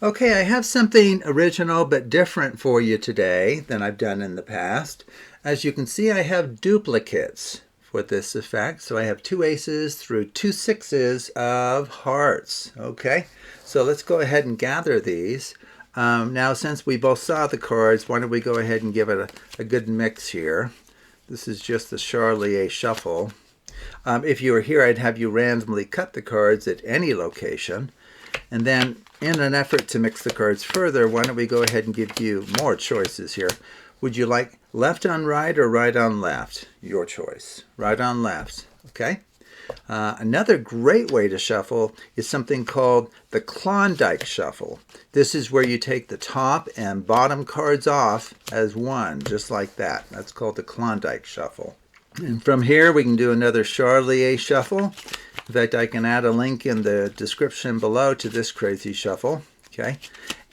Okay, I have something original but different for you today than I've done in the past. As you can see, I have duplicates for this effect. So I have two aces through two sixes of hearts. Okay, so let's go ahead and gather these. Now, since we both saw the cards, why don't we go ahead and give it a good mix here. This is just the Charlier shuffle. If you were here, I'd have you randomly cut the cards at any location. And then in an effort to mix the cards further, why don't we go ahead and give you more choices here. Would you like left on right or right on left? Your choice. Right on left. Okay? Another great way to shuffle is something called the Klondike Shuffle. This is where you take the top and bottom cards off as one, just like that. That's called the Klondike Shuffle. And from here, we can do another Charlier shuffle. In fact, I can add a link in the description below to this crazy shuffle. Okay.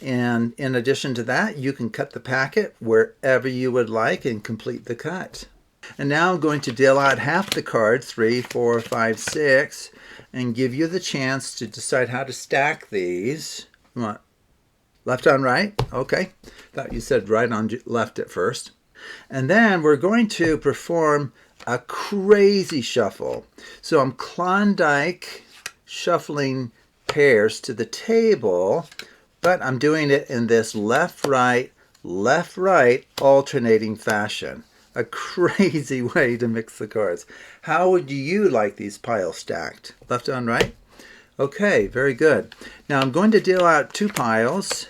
And in addition to that, you can cut the packet wherever you would like and complete the cut. And now I'm going to deal out half the cards, 3, 4, 5, 6, and give you the chance to decide how to stack these. You want left on right? Okay. Thought you said right on left at first. And then we're going to perform a crazy shuffle. So I'm Klondike shuffling pairs to the table, but I'm doing it in this left, right alternating fashion. A crazy way to mix the cards. How would you like these piles stacked? Left on right? Okay, very good. Now I'm going to deal out two piles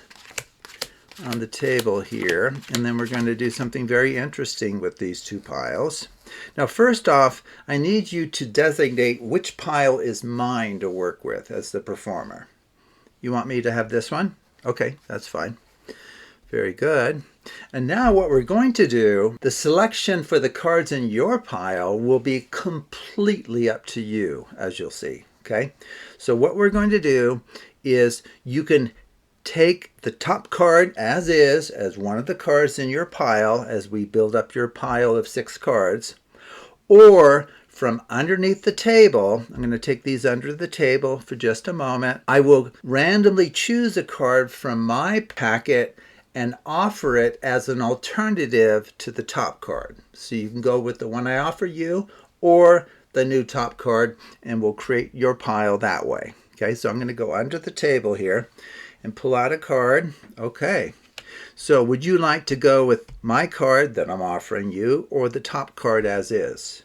on the table here, and then we're going to do something very interesting with these two piles. Now, first off, I need you to designate which pile is mine to work with as the performer. You want me to have this one? Okay, that's fine. Very good. And now what we're going to do, the selection for the cards in your pile will be completely up to you, as you'll see. Okay? So what we're going to do is you can take the top card as is, as one of the cards in your pile, as we build up your pile of 6 cards, or from underneath the table. I'm going to take these under the table for just a moment. I will randomly choose a card from my packet and offer it as an alternative to the top card. So you can go with the one I offer you or the new top card, and we'll create your pile that way. Okay, so I'm going to go under the table here and pull out a card. Okay, so would you like to go with my card that I'm offering you or the top card as is?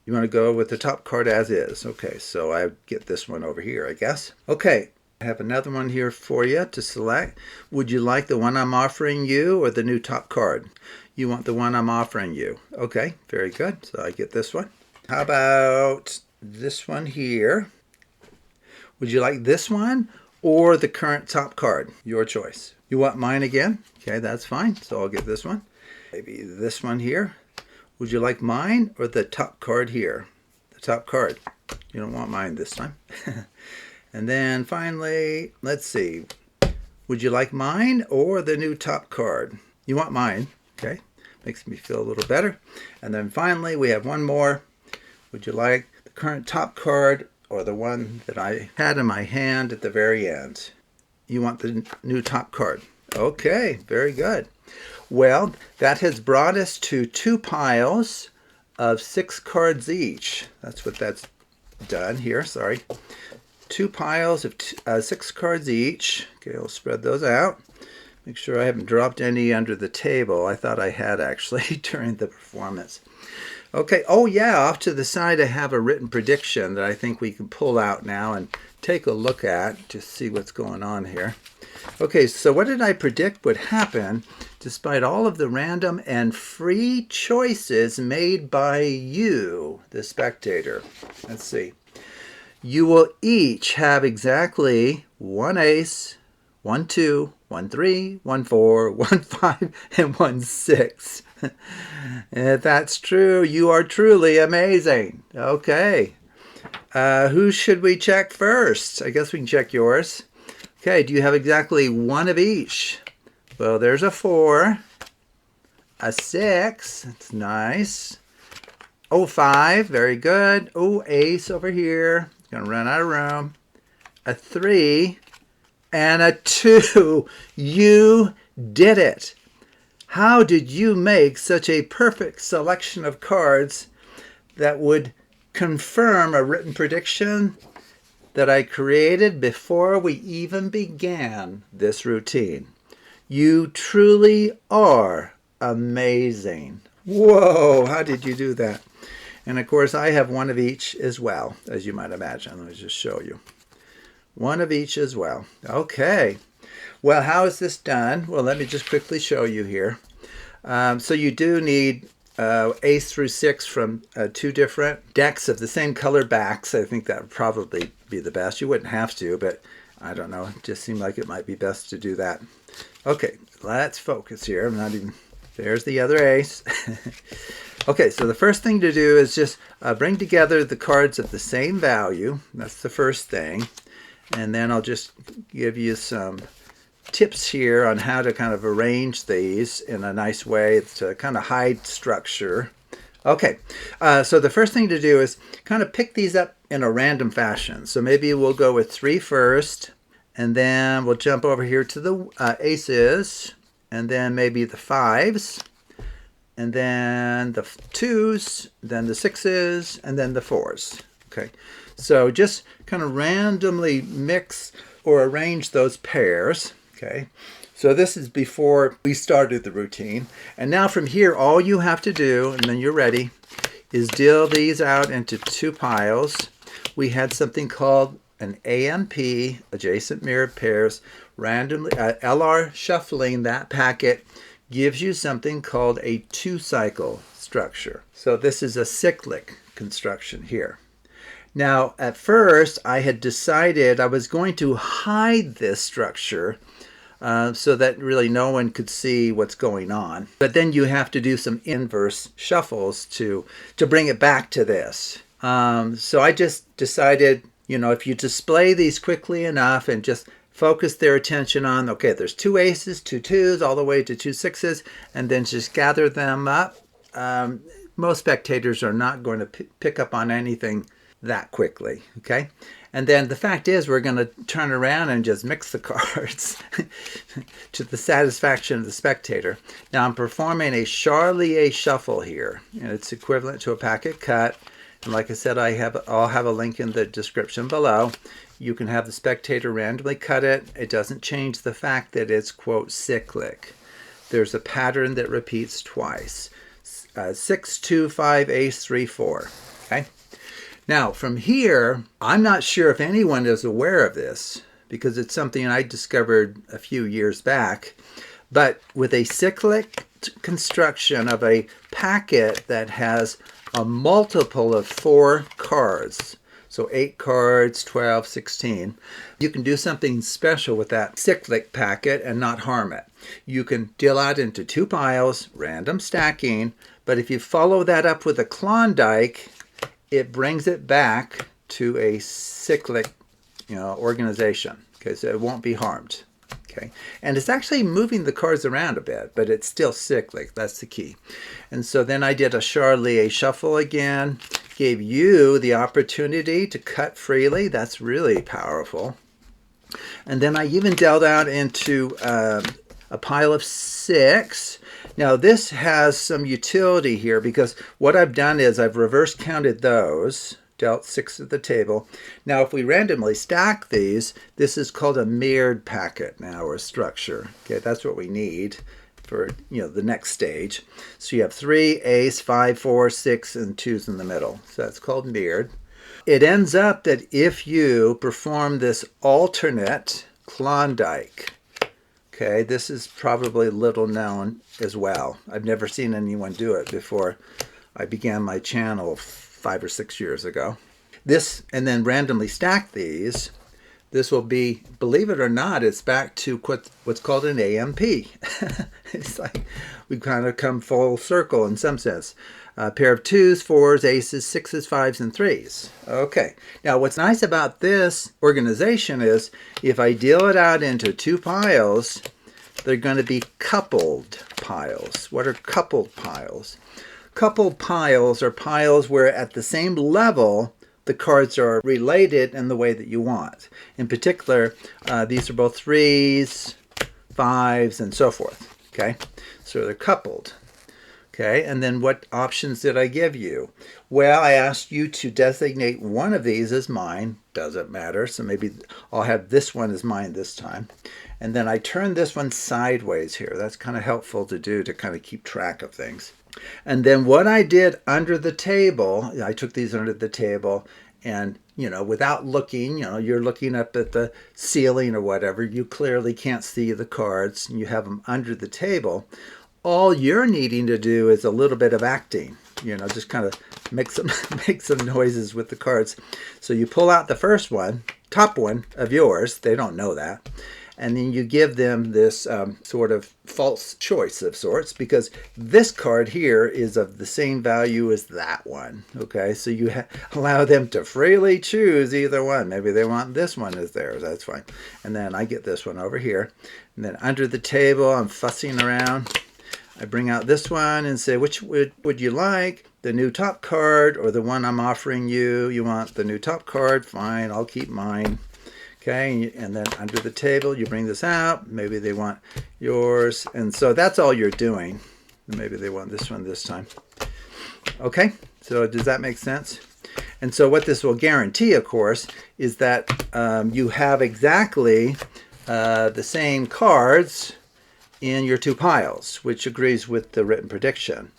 You want to go with the top card as is. Okay, so I get this one over here, I guess. Okay, I have another one here for you to select. Would you like the one I'm offering you or the new top card? You want the one I'm offering you. Okay, very good. So I get this one. How about this one here? Would you like this one or the current top card? Your choice. You want mine again? Okay, that's fine. So I'll get this one. Maybe this one here. Would you like mine or the top card here? The top card. You don't want mine this time. And then finally, let's see. Would you like mine or the new top card? You want mine. Okay, makes me feel a little better. And then finally, we have one more. Would you like the current top card or the one that I had in my hand at the very end? You want the new top card. Okay, very good. Well, that has brought us to 2 piles of 6 cards each. That's what that's done here, sorry. 2 piles of 6 cards each. Okay, I'll spread those out. Make sure I haven't dropped any under the table. I thought I had actually during the performance. Okay, oh yeah, off to the side I have a written prediction that I think we can pull out now and take a look at to see what's going on here. Okay, so what did I predict would happen despite all of the random and free choices made by you, the spectator? Let's see. You will each have exactly 1 ace, 1 2, 1 3, 1 4, 1 5, and 1 6. If that's true, you are truly amazing. Okay. Who should we check first? I guess we can check yours. Okay, do you have exactly 1 of each? Well, there's a 4, a 6, that's nice. Oh, 5, very good. Oh, ace over here, gonna run out of room. A 3, and a 2. You did it. How did you make such a perfect selection of cards that would confirm a written prediction that I created before we even began this routine? You truly are amazing. Whoa, how did you do that? And of course, I have one of each as well, as you might imagine. Let me just show you. One of each as well. Okay. Well, how is this done? Well, let me just quickly show you here. So you do need ace through 6 from 2 different decks of the same color backs. I think that would probably be the best. You wouldn't have to, but I don't know. It just seemed like it might be best to do that. Okay, let's focus here. I'm not even... There's the other ace. Okay, so the first thing to do is just bring together the cards of the same value. That's the first thing. And then I'll just give you some tips here on how to kind of arrange these in a nice way to kind of hide structure. Okay, so the first thing to do is kind of pick these up in a random fashion. So maybe we'll go with 3 first, and then we'll jump over here to the aces, and then maybe the 5s, and then the 2s, then the 6s, and then the 4s. Okay, so just kind of randomly mix or arrange those pairs. Okay, so this is before we started the routine. And now from here, all you have to do, and then you're ready, is deal these out into 2 piles. We had something called an AMP, adjacent mirrored pairs, randomly, LR shuffling that packet gives you something called a 2-cycle structure. So this is a cyclic construction here. Now, at first, I had decided I was going to hide this structure so that really no one could see what's going on. But then you have to do some inverse shuffles to bring it back to this. So I just decided, you know, if you display these quickly enough and just focus their attention on, okay, there's 2 aces, 2 2s, all the way to 2 6s, and then just gather them up. Most spectators are not going to pick up on anything that quickly, okay? And then the fact is we're going to turn around and just mix the cards to the satisfaction of the spectator. Now I'm performing a Charlier shuffle here, and it's equivalent to a packet cut. And like I said, I'll have a link in the description below. You can have the spectator randomly cut it. It doesn't change the fact that it's, quote, cyclic. There's a pattern that repeats twice. 6, 2, 5, ace, 3, 4, okay? Now, from here, I'm not sure if anyone is aware of this because it's something I discovered a few years back, but with a cyclic construction of a packet that has a multiple of 4 cards, so 8 cards, 12, 16, you can do something special with that cyclic packet and not harm it. You can deal out into 2 piles, random stacking, but if you follow that up with a Klondike, it brings it back to a cyclic, organization. Okay, so it won't be harmed. Okay, and it's actually moving the cards around a bit, but it's still cyclic. That's the key. And so then I did a Charlier shuffle again, gave you the opportunity to cut freely. That's really powerful. And then I even dealt out into a pile of 6. Now this has some utility here because what I've done is I've reverse counted those, dealt 6 at the table. Now if we randomly stack these, this is called a mirrored packet now, or structure. Okay, that's what we need for the next stage. So you have 3, ace, 5, 4, 6, and 2s in the middle. So that's called mirrored. It ends up that if you perform this alternate Klondike, okay, this is probably little known as well. I've never seen anyone do it before I began my channel 5 or 6 years ago. This, and then randomly stack these, this will be, believe it or not, it's back to what's called an AMP. It's like we've kind of come full circle in some sense. A pair of 2s, 4s, aces, 6s, 5s, and 3s. Okay, now what's nice about this organization is if I deal it out into 2 piles, they're going to be coupled piles. What are coupled piles? Coupled piles are piles where at the same level, the cards are related in the way that you want. In particular, these are both 3s, 5s, and so forth. Okay, so they're coupled. Okay, and then what options did I give you? Well, I asked you to designate one of these as mine. Doesn't matter, so maybe I'll have this one as mine this time. And then I turned this one sideways here. That's kind of helpful to do to kind of keep track of things. And then what I did under the table, I took these under the table and, without looking, you're looking up at the ceiling or whatever, you clearly can't see the cards, and you have them under the table. All you're needing to do is a little bit of acting, just kind of make some noises with the cards. So you pull out the first one, top one of yours, they don't know that, and then you give them this sort of false choice of sorts, because this card here is of the same value as that one. Okay, so you allow them to freely choose either one. Maybe they want this one as theirs, that's fine. And then I get this one over here, and then under the table I'm fussing around. I bring out this one and say, which would you like? The new top card or the one I'm offering you? You want the new top card? Fine, I'll keep mine. Okay, and then under the table, you bring this out. Maybe they want yours. And so that's all you're doing. Maybe they want this one this time. Okay, so does that make sense? And so what this will guarantee, of course, is that you have exactly the same cards in your two piles, which agrees with the written prediction.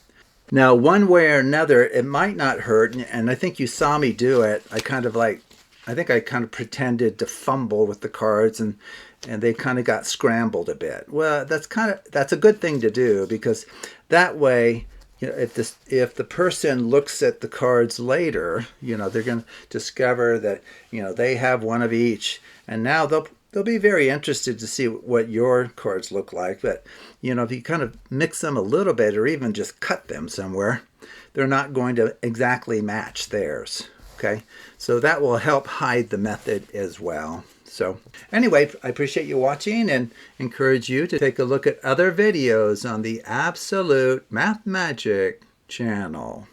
Now, one way or another, it might not hurt, and I think you saw me do it. I kind of pretended to fumble with the cards, and they kind of got scrambled a bit. Well, that's a good thing to do, because that way, if the person looks at the cards later, they're going to discover that they have one of each, and now they'll be very interested to see what your cards look like. But, if you kind of mix them a little bit or even just cut them somewhere, they're not going to exactly match theirs. Okay, so that will help hide the method as well. So anyway, I appreciate you watching and encourage you to take a look at other videos on the Absolute Math Magic channel.